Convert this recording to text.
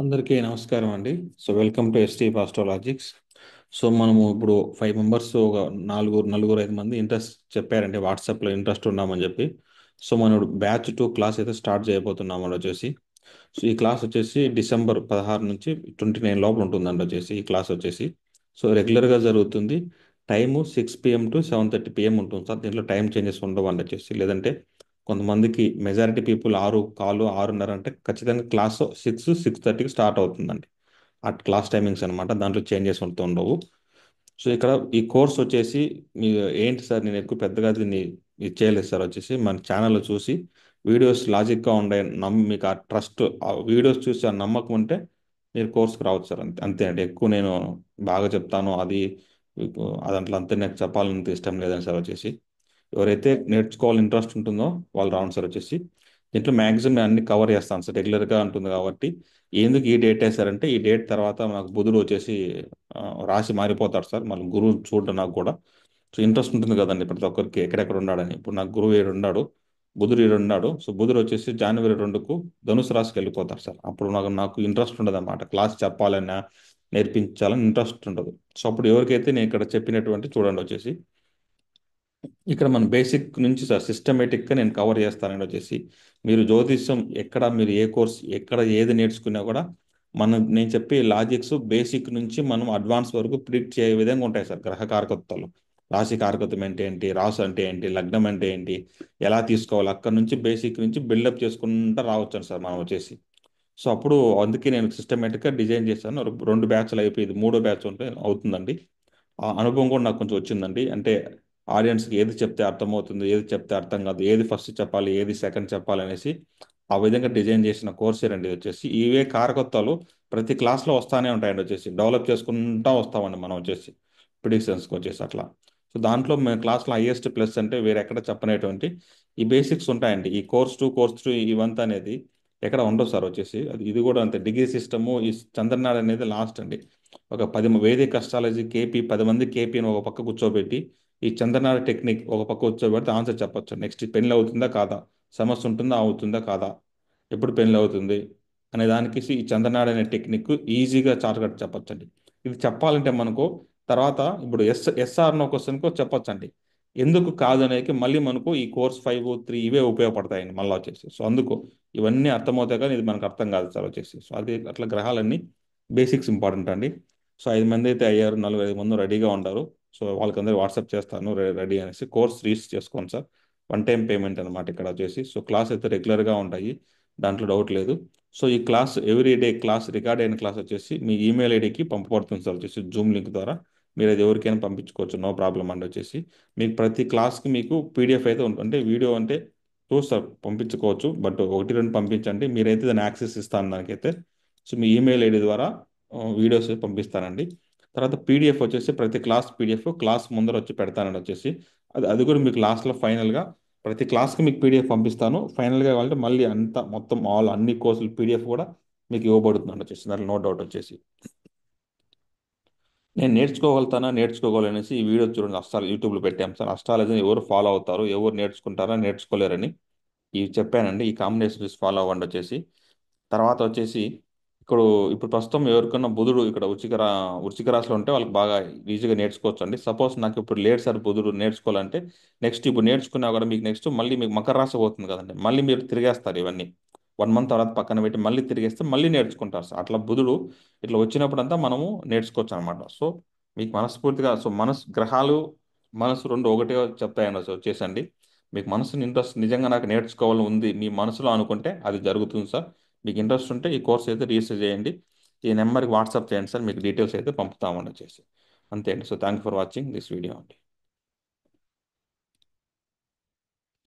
అందరికీ నమస్కారం అండి. Welcome to ST Astrologics. మనము ఇప్పుడు 5 మెంబర్స్, ఒక నలుగురు 5 మంది ఇంట్రెస్ట్ చెప్పారండి, వాట్సాప్లో ఇంట్రెస్ట్ ఉన్నామని చెప్పి. మనం ఇప్పుడు బ్యాచ్ 2 క్లాస్ అయితే స్టార్ట్ చేయబోతున్నామండి వచ్చేసి. ఈ క్లాస్ వచ్చేసి డిసెంబర్ 16 నుంచి 29 లోపల ఉంటుందండి వచ్చేసి ఈ క్లాస్ వచ్చేసి. రెగ్యులర్గా జరుగుతుంది. టైము 6 PM టు 7:30 PM ఉంటుంది సార్. దీంట్లో టైం చేంజెస్ ఉండవండి వచ్చేసి. లేదంటే కొంతమందికి మెజారిటీ పీపుల్ 6:30 అంటే ఖచ్చితంగా క్లాస్ 6:30కి స్టార్ట్ అవుతుందండి. ఆ క్లాస్ టైమింగ్స్ అనమాట, దాంట్లో చేంజెస్ ఉండవు. ఇక్కడ ఈ కోర్స్ వచ్చేసి మీ ఏంటి సార్, నేను ఎక్కువ పెద్దగా దీన్ని ఇది చేయలేదు సార్ వచ్చేసి. మన ఛానల్లో చూసి వీడియోస్ లాజిక్గా ఉండే మీకు ఆ ట్రస్ట్, ఆ వీడియోస్ చూసి ఆ నమ్మకం ఉంటే మీరు కోర్స్కి రావచ్చు సార్. అంతే అండి. ఎక్కువ నేను బాగా చెప్తాను అది మీకు అదంట్లో అంతే నాకు చెప్పాలని ఇష్టం లేదని సార్ వచ్చేసి. ఎవరైతే నేర్చుకోవాలని ఇంట్రెస్ట్ ఉంటుందో వాళ్ళు రావండి సార్ వచ్చేసి. దీంట్లో మ్యాక్సిమం అన్ని కవర్ చేస్తాను సార్, రెగ్యులర్గా ఉంటుంది కాబట్టి. ఎందుకు ఈ డేట్ వేశారంటే, ఈ డేట్ తర్వాత నాకు బుధుడు వచ్చేసి ఆ, రాశి మారిపోతాడు సార్. మళ్ళీ గురువు చూడడం నాకు కూడా ఇంట్రెస్ట్ ఉంటుంది కదండి ప్రతి ఒక్కరికి, ఎక్కడెక్కడ ఉన్నాడని. ఇప్పుడు నాకు గురువు 7 ఉన్నాడు, బుధుడు 7 ఉన్నాడు. బుధుడు వచ్చేసి జనవరి 2కు ధనుసు రాశికి వెళ్ళిపోతారు సార్. అప్పుడు నాకు ఇంట్రెస్ట్ ఉండదు అన్నమాట, క్లాస్ చెప్పాలన్నా నేర్పించాలని ఇంట్రెస్ట్ ఉండదు. అప్పుడు ఎవరికైతే నేను ఇక్కడ చెప్పినటువంటి చూడండి వచ్చేసి, ఇక్కడ మన బేసిక్ నుంచి సార్ సిస్టమేటిక్గా నేను కవర్ చేస్తానండి వచ్చేసి. మీరు జ్యోతిష్యం ఎక్కడ, మీరు ఏ కోర్స్ ఎక్కడ ఏది నేర్చుకున్నా కూడా నేను చెప్పే లాజిక్స్ బేసిక్ నుంచి మనం అడ్వాన్స్ వరకు ప్రిడిక్ట్ చేయే విధంగా ఉంటాయి సార్. గ్రహ కారకత్వాలు, రాశి కారకత్వం అంటే ఏంటి, రాసు అంటే ఏంటి, లగ్నం అంటే ఏంటి, ఎలా తీసుకోవాలి, అక్కడ నుంచి బేసిక్ నుంచి బిల్డప్ చేసుకుంటూ రావచ్చు సార్ మనం వచ్చేసి. అప్పుడు అందుకే నేను సిస్టమేటిక్గా డిజైన్ చేశాను. 2 బ్యాచ్లు అయిపోయి ఇది 3వ బ్యాచ్ ఉంటే అవుతుందండి. ఆ అనుభవం కూడా నాకు కొంచెం వచ్చిందండి. అంటే ఆడియన్స్కి ఏది చెప్తే అర్థమవుతుంది, ఏది చెప్తే అర్థం కాదు, ఏది ఫస్ట్ చెప్పాలి, ఏది సెకండ్ చెప్పాలి అనేసి ఆ విధంగా డిజైన్ చేసిన కోర్సే రండి ఇది వచ్చేసి. ఇవే కారకత్వాలు ప్రతి క్లాస్లో వస్తానే ఉంటాయండి వచ్చేసి. డెవలప్ చేసుకుంటా వస్తామండి మనం వచ్చేసి ప్రిడిక్షన్స్కి వచ్చేసి అట్లా. దాంట్లో మేము క్లాస్లో హైయెస్ట్ ప్లస్ అంటే వేరే ఎక్కడ చెప్పనేటువంటి ఈ బేసిక్స్ ఉంటాయండి. ఈ కోర్స్ 2 కోర్స్ 3 ఇవంతా అనేది ఎక్కడ ఉండవు సార్ వచ్చేసి. ఇది కూడా అంతే. డిగ్రీ సిస్టము ఈ చంద్రనాడు అనేది లాస్ట్ అండి. ఒక 10 వేదిక అస్ట్రాలజీ కేపీ 10 మంది కేపీని ఒక పక్క కూర్చోబెట్టి ఈ చంద్రనాడ టెక్నిక్ ఒక పక్క కూర్చోబెడితే ఆన్సర్ చెప్పొచ్చు. నెక్స్ట్ పెళ్ళి అవుతుందా కాదా, సమస్య ఉంటుందా అవుతుందా కాదా, ఎప్పుడు పెళ్ళి అవుతుంది అనే దానికి ఈ చంద్రనాడ అనే టెక్నిక్ ఈజీగా చార్ట్కట్ చెప్పొచ్చండి. ఇది చెప్పాలంటే మనకు తర్వాత ఇప్పుడు ఎస్ఆర్ నో క్వశ్చన్కు చెప్పొచ్చండి. ఎందుకు కాదు అనేది మళ్ళీ మనకు ఈ కోర్స్ 5, 3 ఇవే ఉపయోగపడతాయండి మళ్ళీ వచ్చేసి. అందుకు ఇవన్నీ అర్థమవుతాయి, కానీ ఇది మనకు అర్థం కాదు సార్ వచ్చేసి. అది అట్లా గ్రహాలన్నీ బేసిక్స్ ఇంపార్టెంట్ అండి. 5 మంది అయితే అయ్యారు, 4, 5 మంది రెడీగా ఉంటారు. వాళ్ళకందరూ వాట్సాప్ చేస్తాను రెడీ అనేసి. కోర్స్ రిజిస్టర్ చేసుకోండి సార్. వన్ టైం పేమెంట్ అనమాట ఇక్కడ వచ్చేసి. క్లాస్ అయితే రెగ్యులర్గా ఉంటాయి, దాంట్లో డౌట్ లేదు. ఈ class every day class, record అయిన క్లాస్ వచ్చేసి మీ ఈమెయిల్ ఐడికి పంపబడుతుంది సార్ వచ్చేసి, జూమ్ లింక్ ద్వారా. మీరు అది ఎవరికైనా పంపించుకోవచ్చు, నో ప్రాబ్లం అండి వచ్చేసి. మీకు ప్రతి క్లాస్కి మీకు పీడిఎఫ్ అయితే ఉంటుంది, అంటే వీడియో అంటే చూస్తారు పంపించుకోవచ్చు, బట్ 1, 2 పంపించండి. మీరైతే దాన్ని యాక్సెస్ ఇస్తాను దానికైతే. మీ ఈమెయిల్ ఐడి ద్వారా వీడియోస్ పంపిస్తానండి. తర్వాత పీడిఎఫ్ వచ్చేసి ప్రతి క్లాస్ పీడిఎఫ్ క్లాస్ ముందర వచ్చి పెడతానండి వచ్చేసి. అది కూడా మీకు లాస్ట్లో ఫైనల్గా ప్రతి క్లాస్కి మీకు పీడిఎఫ్ పంపిస్తాను. ఫైనల్గా కావాలంటే మళ్ళీ అంతా మొత్తం అన్ని కోర్సులు పీడిఎఫ్ కూడా మీకు ఇవ్వబడుతుందండి వచ్చేసి, దాంట్లో నో డౌట్ వచ్చేసి. నేను నేర్చుకోగలుగుతానా నేర్చుకోగలనేసి ఈ వీడియో చూడండి. యూట్యూబ్లో పెట్టాం సార్. అస్ట్రాలజీని ఎవరు ఫాలో అవుతారు, ఎవరు నేర్చుకుంటారా నేర్చుకోలేరని ఇవి చెప్పానండి. ఈ కాంబినేషన్ చూసి ఫాలో అవ్వండి వచ్చేసి. తర్వాత వచ్చేసి ఇప్పుడు ఇప్పుడు ప్రస్తుతం ఎవరికన్నా బుధుడు ఇక్కడ వృశ్చిక రాశిలో ఉంటే వాళ్ళకి బాగా ఈజీగా నేర్చుకోవచ్చు అండి. సపోజ్ నాకు ఇప్పుడు లేట్ సార్ బుధుడు నేర్చుకోవాలంటే, నెక్స్ట్ ఇప్పుడు నేర్చుకున్నా కూడా మీకు నెక్స్ట్ మళ్ళీ మీకు మకర రాశి పోతుంది కదండి, మళ్ళీ మీరు తిరిగేస్తారు ఇవన్నీ. 1 మంత్ తర్వాత పక్కన పెట్టి మళ్ళీ తిరిగేస్తే మళ్ళీ నేర్చుకుంటారు సార్. అట్లా బుధుడు ఇట్లా వచ్చినప్పుడంతా మనము నేర్చుకోవచ్చు అనమాట. మీకు మనస్ఫూర్తిగా గ్రహాలు మనసు రెండు ఒకటే చెప్తాయండి వచ్చేసండి. మీకు మనసుని ఇంట్రెస్ట్ నిజంగా నాకు నేర్చుకోవాలని ఉంది మీ మనసులో అనుకుంటే అది జరుగుతుంది సార్. మీకు ఇంట్రెస్ట్ ఉంటే ఈ కోర్స్ అయితే రిజిస్టర్ చేయండి. ఈ నెంబర్కి వాట్సాప్ చేయండి సార్, మీకు డీటెయిల్స్ అయితే పంపుతామని వచ్చేసి. అంతే అండి. Thank for watching this video అండి.